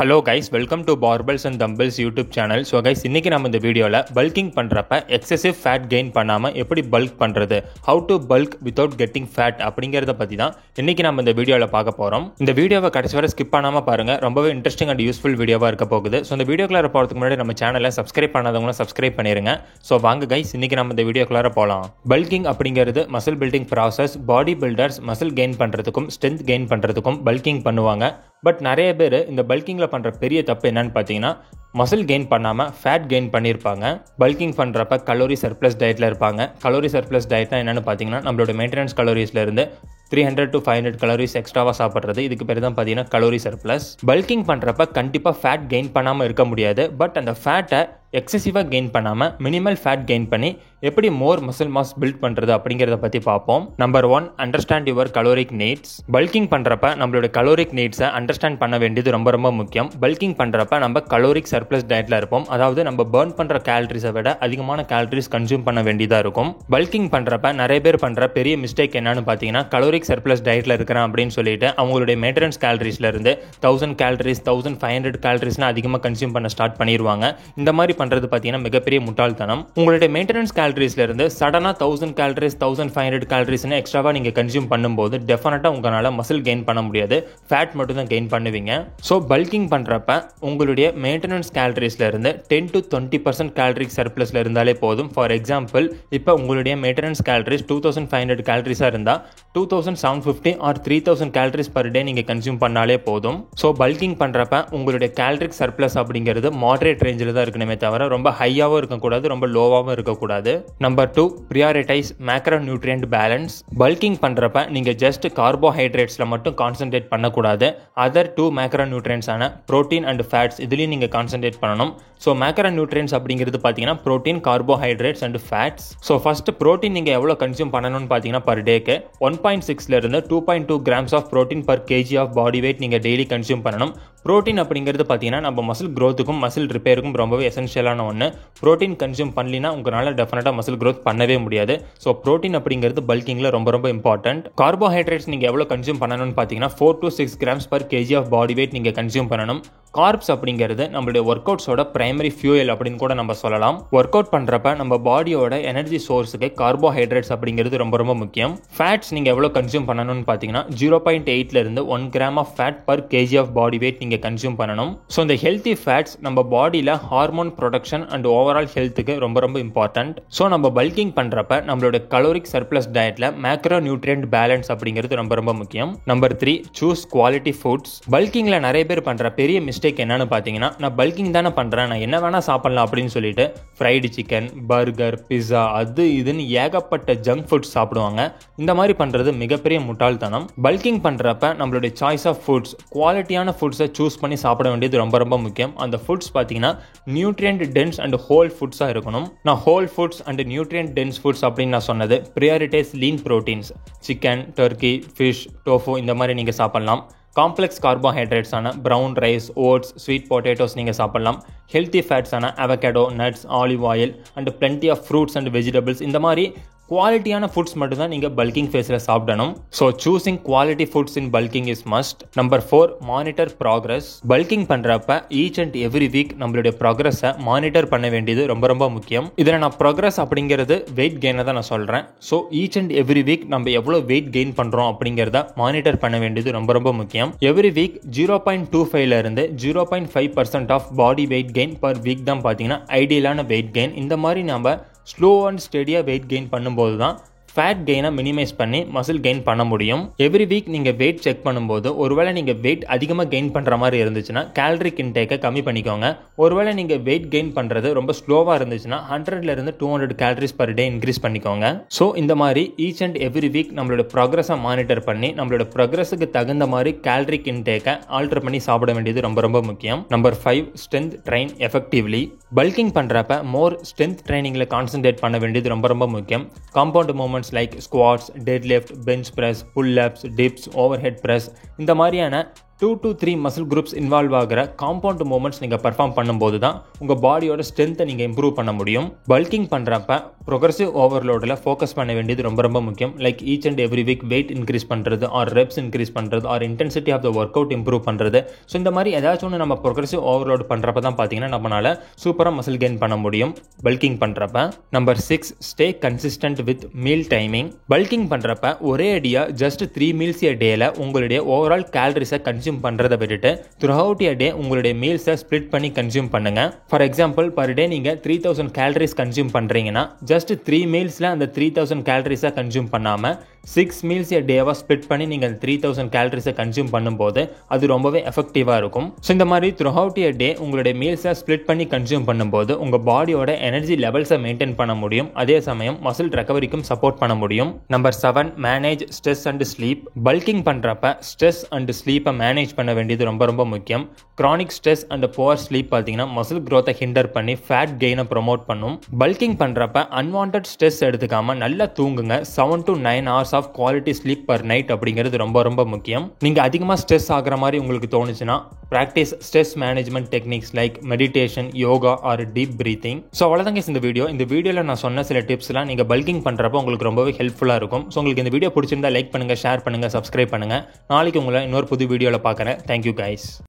Hello guys, welcome to Barbells and Dumbbells YouTube channel. So guys, இன்னைக்கு நம்ம இந்த வீடியோல பல்கிங் பண்றப்ப எக்ஸசிவ் ஃபேட் கெயின் பண்ணாம எப்படி பல்க் பண்றது, how to bulk without getting fat அப்படிங்கறத பத்தி தான் இன்னைக்கு நம்ம இந்த வீடியோல பார்க்க போறோம். இந்த வீடியோவை கடைசி வரை ஸ்கிப் பண்ணாம பாருங்க, ரொம்பவே இன்ட்ரெஸ்டிங் அண்ட் யூஸ்ஃபுல் வீடியோவா இருக்க போகுது. ஸோ இந்த வீடியோக்குள்ள போறதுக்கு முன்னாடி நம்ம சேனலை சப்ஸ்கிரைப் பண்ணாதவங்க சப்ஸ்கிரைப் பண்ணிருங்க. ஸோ வாங்க கைஸ், இன்னைக்கு நம்ம இந்த வீடியோக்குள்ள போலாம். பல்கிங் அப்படிங்கிறது muscle building process. Body builders muscle gain பண்றதுக்கும் ஸ்ட்ரென்த் கெயின் பண்றதுக்கும் பல்கிங் பண்ணுவாங்க. பட் நிறைய பேர் இந்த பல்கிங்கில் பண்ணுற பெரிய தப்பு என்னன்னு பார்த்தீங்கன்னா, மசில் கெயின் பண்ணாமல் ஃபேட் கெயின் பண்ணியிருப்பாங்க. பல்கிங் பண்ணுறப்ப கலோரி சர்ப்ளஸ் டயட்டில் இருப்பாங்க. கலோரி சர்ப்ளஸ் டயட்னா என்னென்னு பார்த்தீங்கன்னா, நம்மளோட மெயின்டெனன்ஸ் கலோரிஸ்லேருந்து 300 to 500 கலோரிஸ் எக்ஸ்ட்ராவாக சாப்பிட்றது. இதுக்கு பேர் தான் பார்த்தீங்கன்னா கலோரி சர்ப்ளஸ். பல்கிங் பண்ணுறப்ப கண்டிப்பாக ஃபேட் கெயின் பண்ணாமல் இருக்க முடியாது. பட் அந்த ஃபேட்டை எக்ஸசிவாக கெயின் பண்ணாமல் மினிமல் ஃபேட் கெயின் பண்ணி எப்படி மோர் மசில் மாஸ் பில்ட் பண்ணுறது அப்படிங்கிறத பற்றி பார்ப்போம். Number 1, understand your caloric needs. Bulking பண்ணுறப்ப நம்மளோட கலோரிக் நீட்ஸை அண்டர்ஸ்டாண்ட் பண்ண வேண்டியது ரொம்ப ரொம்ப முக்கியம். பல்கிங் பண்ணுறப்ப நம்ம கலோரிக் சர்ப்ளஸ் டயட்டில் இருப்போம். அதாவது நம்ம பர்ன் பண்ணுற கேலரிஸை விட அதிகமான கேலரிஸ் கன்சியூம் பண்ண வேண்டியதாக இருக்கும். பல்கிங் பண்ணுறப்ப நிறைய பேர் பண்ணுற பெரிய மிஸ்டேக் என்னன்னு பார்த்தீங்கன்னா, கலோரிக் சர்ப்ளஸ் டயட்டில் இருக்கிறேன் அப்படின்னு சொல்லிட்டு அவங்களுடைய மெயின்டெனன்ஸ் கேலரிஸ்லேருந்து 1000 கேலரிஸ் 1500 கேலரிஸ்லாம் அதிகமாக கன்சியூம் பண்ண ஸ்டார்ட் பண்ணிடுவாங்க. இந்த மாதிரி பண்றது பார்த்தீங்கன்னா மிகப்பெரிய முட்டாள்தனம். உங்களுடைய மெயின்டெனன்ஸ் கேலரிஸ்ல இருந்து சடனா 1000 கேலரிஸ் 1500 கேலரிஸ்னு எக்ஸ்ட்ராவா நீங்க கன்சியூம் பண்ணும்போது டெஃபினட்டா உங்களால மசில் கெயின் பண்ண முடியாது, ஃபேட் மட்டும் தான் கெயின் பண்ணுவீங்க. ஸோ பல்கிங் பண்றப்ப உங்களுடைய மெயின்டெனன்ஸ் கேலரிஸ்ல இருந்து 10 to 20% கேலரிக் சர்ப்ளஸ்ல இருந்தாலே போதும். ஃபார் எக்ஸாம்பிள், இப்போ உங்களுடைய மெயின்டெனன்ஸ் கேலரிஸ் 2500 கேலரிஸா இருந்தா 2750 or 3000 கேலரிஸ் பர் டே நீங்க கன்சியூம் பண்ணாலே போதும். ஸோ பல்கிங் பண்றப்ப உங்களுடைய கேலரிக் சர்ப்ளஸ் அப்படிங்கிறது மாடரேட் ரேஞ்சில் தான் இருக்கணுமே தவிர ரொம்ப ஹையாவும் இருக்கக்கூடாது, ரொம்ப லோவாகவும் இருக்கக்கூடாது. Number 2, prioritise macronutrient balance. Bulking பண்றப்ப நீங்க ஜஸ்ட் கார்போஹைட்ரேட்ஸ்ல மட்டும் கான்சென்ட்ரேட் பண்ணக்கூடாது. அதர் 2 மேக்ரோ நியூட்ரியன்ட்ஸான புரோட்டீன் அண்ட் ஃபேட்ஸ் இதுலயும் நீங்க கான்சென்ட்ரேட் பண்ணணும். ஸோ மேக்ரோ நியூட்ரியன்ட்ஸ் அப்படிங்கிறது பார்த்தீங்கன்னா protein, carbohydrates and fats. So first protein நீங்க எவ்வளோ கன்சியூம் பண்ணணும்னு பார்த்தீங்கன்னா, பர் டேக்கு 1.6 இருந்து 2.2 grams of protein per KG of body weight நீங்க டெய்லி கன்சியூம் பண்ணணும். புரோட்டீன் அப்படிங்கிறது பார்த்தீங்கன்னா நம்ம மசில் க்ரோத்துக்கும் மசில் ரிப்பேருக்கும் ரொம்பவே எசென்ஷியலான ஒன்று. புரோட்டீன் கன்சியூம் பண்ணலினா உங்களால் டெஃபினட்டாக மசில் க்ரோத் பண்ணவே முடியாது. ஸோ புரோட்டீன் அப்படிங்கிறது பல்கிங்கில் ரொம்ப ரொம்ப இம்பார்ட்டன்ட். கார்போஹைட்ரேட்ஸ் நீங்கள் எவ்வளோ கன்சியூம் பண்ணணும்னு பார்த்தீங்கன்னா 4 to 6 grams per KG of body weight நீங்கள் கன்சியூம் பண்ணணும். கார்ப்ஸ் அப்படிங்கிறது நம்மளுடைய ஒர்க் அவுட்ஸோட பிரைமரி ஃபியூயல் அப்படின்னு கூட நம்ம சொல்லலாம். ஒர்க் அவுட் பண்ணுறப்ப நம்ம பாடியோட எனர்ஜி சோர்ஸுக்கு கார்போஹைட்ரேட்ஸ் அப்படிங்கிறது ரொம்ப ரொம்ப முக்கியம். ஃபேட்ஸ் நீங்கள் எவ்வளோ கன்சியூம் பண்ணணும்னு பார்த்தீங்கன்னா 0.8 இருந்து 1 gram of fat per KG of body weight நீங்கள் கன்சியூம் பண்ணணும். ஸோ இந்த ஹெல்த்தி ஃபேட்ஸ் நம்ம பாடியில் ஹார்மோன் ப்ரொடக்ஷன் அண்ட் ஓவரால் ஹெல்த்துக்கு ரொம்ப ரொம்ப இம்பார்ட்டன்ட். ஸோ நம்ம பல்கிங் பண்ணுறப்ப நம்மளோட கலோரிக் சர்ப்ளஸ் டயட்ல மேக்ரோ நியூட்ரியன்ட் பேலன்ஸ் அப்படிங்கிறது ரொம்ப ரொம்ப முக்கியம். Number 3, choose quality foods. பல்கிங்ல நிறைய பேர் பண்ற பெரிய மிஸ்டேக் என்னன்னு பார்த்தீங்கன்னா, நான் பல்கிங் தானே பண்றேன், நான் என்ன வேணா சாப்பிடலாம் அப்படின்னு சொல்லிட்டு ஃப்ரைடு சிக்கன், பர்கர், பிஸா அது இதுன்னு ஏகப்பட்ட ஜங்க் ஃபுட்ஸ் சாப்பிடுவாங்க. இந்த மாதிரி பண்றது மிகப்பெரிய முட்டாள்தனம். பல்கிங் பண்றப்ப நம்மளுடைய சாய்ஸ் ஆஃப் ஃபுட்ஸ், குவாலிட்டியான ஃபுட்ஸை சூஸ் பண்ணி சாப்பிட வேண்டியது ரொம்ப ரொம்ப முக்கியம். அந்த ஃபுட்ஸ் பார்த்தீங்கன்னா நியூட்ரியன்ட் டென்ஸ் அண்ட் ஹோல் ஃபுட்ஸா இருக்கணும். நான் whole foods and nutrient dense foods அப்படின்னு நான் சொன்னது prioritise lean proteins, chicken, turkey, fish, tofu இந்த மாதிரி நீங்க சாப்பிடலாம். காம்ப்ளெக்ஸ் கார்போஹைட்ரேட்ஸான brown rice, oats, sweet potatoes நீங்கள் சாப்பிடலாம். ஹெல்த்தி ஃபேட்ஸான avocado, nuts, olive oil and plenty of fruits and vegetables இந்த மாதிரி குவாலிட்டியான ஃபுட்ஸ் மட்டும் தான் நீங்கள் பல்கிங் ஃபேஸில் சாப்பிடணும். So choosing quality foods in bulking is must. Number 4, monitor progress. Bulking பண்ணுறப்ப ஈச் அண்ட் எவ்ரி வீக் நம்மளுடைய ப்ராக்ரஸை மானிட்டர் பண்ண வேண்டியது ரொம்ப ரொம்ப முக்கியம். இதில் நான் ப்ராக்ரஸ் அப்படிங்கிறது வெயிட் கெயினை தான் நான் சொல்கிறேன். So each and every week நம்ம எவ்வளோ வெயிட் கெயின் பண்ணுறோம் அப்படிங்கிறத மானிட்டர் பண்ண வேண்டியது ரொம்ப ரொம்ப முக்கியம். எவ்ரி வீக் 0.25 இருந்து 0.5% of body weight gain per week தான் பார்த்தீங்கன்னா ஐடியலான வெயிட் கெயின். இந்த மாதிரி நம்ம ஸ்லோ அண்ட் ஸ்டெடியாக வெயிட் கெயின் பண்ணும்போது தான் ஃபேட் கெயினை மினிமைஸ் பண்ணி மசில் கெயின் பண்ண முடியும். எவ்ரி வீக் நீங்கள் வெயிட் செக் பண்ணும்போது ஒருவேளை நீங்கள் வெயிட் அதிகமாக கெயின் பண்ணுற மாதிரி இருந்துச்சுன்னா கேலரிக் இன்டேக்கை கம்மி பண்ணிக்கோங்க. ஒருவேளை நீங்கள் வெயிட் கெயின் பண்ணுறது ரொம்ப ஸ்லோவாக இருந்துச்சுன்னா 100 இருந்து 200 கேலரிஸ் பர் டே இன்க்ரீஸ் பண்ணிக்கோங்க. ஸோ இந்த மாதிரி ஈச் அண்ட் எவ்ரி வீக் நம்மளோட ப்ராக்ரஸை மானிட்டர் பண்ணி நம்மளோட ப்ராக்ரஸுக்கு தகுந்த மாதிரி கேலரிக் இன்டேக்கை ஆல்டர் பண்ணி சாப்பிட வேண்டியது ரொம்ப ரொம்ப முக்கியம். Number 5, strength train effectively. Bulking பண்ணுறப்ப மோர் ஸ்ட்ரென்த் ட்ரைனிங்கில் கான்சென்ட்ரேட் பண்ண வேண்டியது ரொம்ப ரொம்ப முக்கியம். Compound movement like squats, deadlift, bench press, pull ups, dips, overhead press இந்த மாதிரியான 2 to 3 மசில் குரூப்ஸ் இன்வால்வ் ஆகிற காம்பவுண்ட் மூவ்மெண்ட்ஸ் நீங்கள் பர்ஃபார்ம் பண்ணும்போது தான் உங்கள் பாடியோட ஸ்ட்ரென்த்தை நீங்கள் இம்ப்ரூவ் பண்ண முடியும். பல்கிங் பண்ணுறப்ப ப்ரொக்ரெசிவ் ஓவர்லோடில் ஃபோக்கஸ் பண்ண வேண்டியது ரொம்ப ரொம்ப முக்கியம். Like each and every week weight increase பண்ணுறது, ஆர் ரெப்ஸ் இன்க்ரீஸ் பண்ணுறது, or intensity of the workout improve பண்ணுறது. ஸோ இந்த மாதிரி ஏதாச்சும் ஒன்று நம்ம ப்ரொக்ரெசிவ் ஓவர்லோட் பண்ணுறப்ப தான் பார்த்தீங்கன்னா நம்மளால் சூப்பராக மசில் கெயின் பண்ண முடியும் பல்கிங் பண்ணுறப்ப. Number 6, stay consistent with meal timing. Bulking பண்ணுறப்ப ஒரே அடியாக ஜஸ்ட் 3 மீல்ஸ் எ டேல உங்களுடைய ஓவரால் கேலரிஸை கன்சியூம் பண்ணுறதை விட்டுட்டு த்ரூ அவுட் எ டே உங்களுடைய மீல்ஸை ஸ்ப்ளிட் பண்ணி கன்சியூம் பண்ணுங்க. ஃபார் எக்ஸாம்பிள், பர் டே நீங்கள் 3000 கேலரிஸ் கன்சியூம் பண்ணுறீங்கன்னா ஜஸ்ட் 3 மீல்ஸில் அந்த 3000 கேலரிஸை கன்சியூம் பண்ணாமல் 6 மீல்ஸ் எ டேவாக ஸ்ப்ளிட் பண்ணி நீங்கள் 3000 கேலரிஸை கன்சியூம் பண்ணும்போது அது ரொம்பவே எஃபெக்டிவாக இருக்கும். ஸோ இந்த மாதிரி த்ரூ அவுட் எ டே உங்களுடைய மீல்ஸை ஸ்ப்ளிட் பண்ணி கன்சியூம் பண்ணும்போது உங்கள் பாடியோட எனர்ஜி லெவல்ஸை மெயின்டைன் பண்ண முடியும். அதே சமயம் மசில் ரெக்கவரிக்கும் சப்போர்ட் பண்ண முடியும். Number 7, manage stress and sleep. Bulking பண்ணுறப்ப ஸ்ட்ரெஸ் அண்ட் ஸ்லீப்பை மேனேஜ் பண்ண வேண்டியது ரொம்ப ரொம்ப முக்கியம். Chronic stress and poor sleep பார்த்தீங்கன்னா மசில் க்ரோத்தை ஹிண்டர் பண்ணி ஃபேட் கெயினை ப்ரொமோட் பண்ணும். பல்கிங் பண்ணுறப்ப அன்வான்ட் ஸ்ட்ரெஸ் எடுத்துக்காம நல்லா தூங்குங்க. 7 to 9 hours of quality sleep per night அப்படிங்கிறது ரொம்ப ரொம்ப முக்கியம். நீங்கள் அதிகமாக ஸ்ட்ரெஸ் ஆகிற மாதிரி உங்களுக்கு தோணுச்சுன்னா practice stress management techniques like meditation, yoga R deep breathing. So அவ்வளோதாங்க இந்த வீடியோ. இந்த வீடியோவில் நான் சொன்ன சில டிப்ஸ்லாம் நீங்கள் பல்கிங் பண்ணுறப்போ உங்களுக்கு ரொம்பவே ஹெல்ப்ஃபுல்லாக இருக்கும். ஸோ உங்களுக்கு இந்த வீடியோ பிடிச்சிருந்தா லைக் பண்ணுங்கள், ஷேர் பண்ணுங்கள், சப்ஸ்கிரைப் பண்ணுங்கள். நாளைக்கு உங்களை இன்னொரு புது வீடியோவில் பார்க்குறேன். Thank you guys.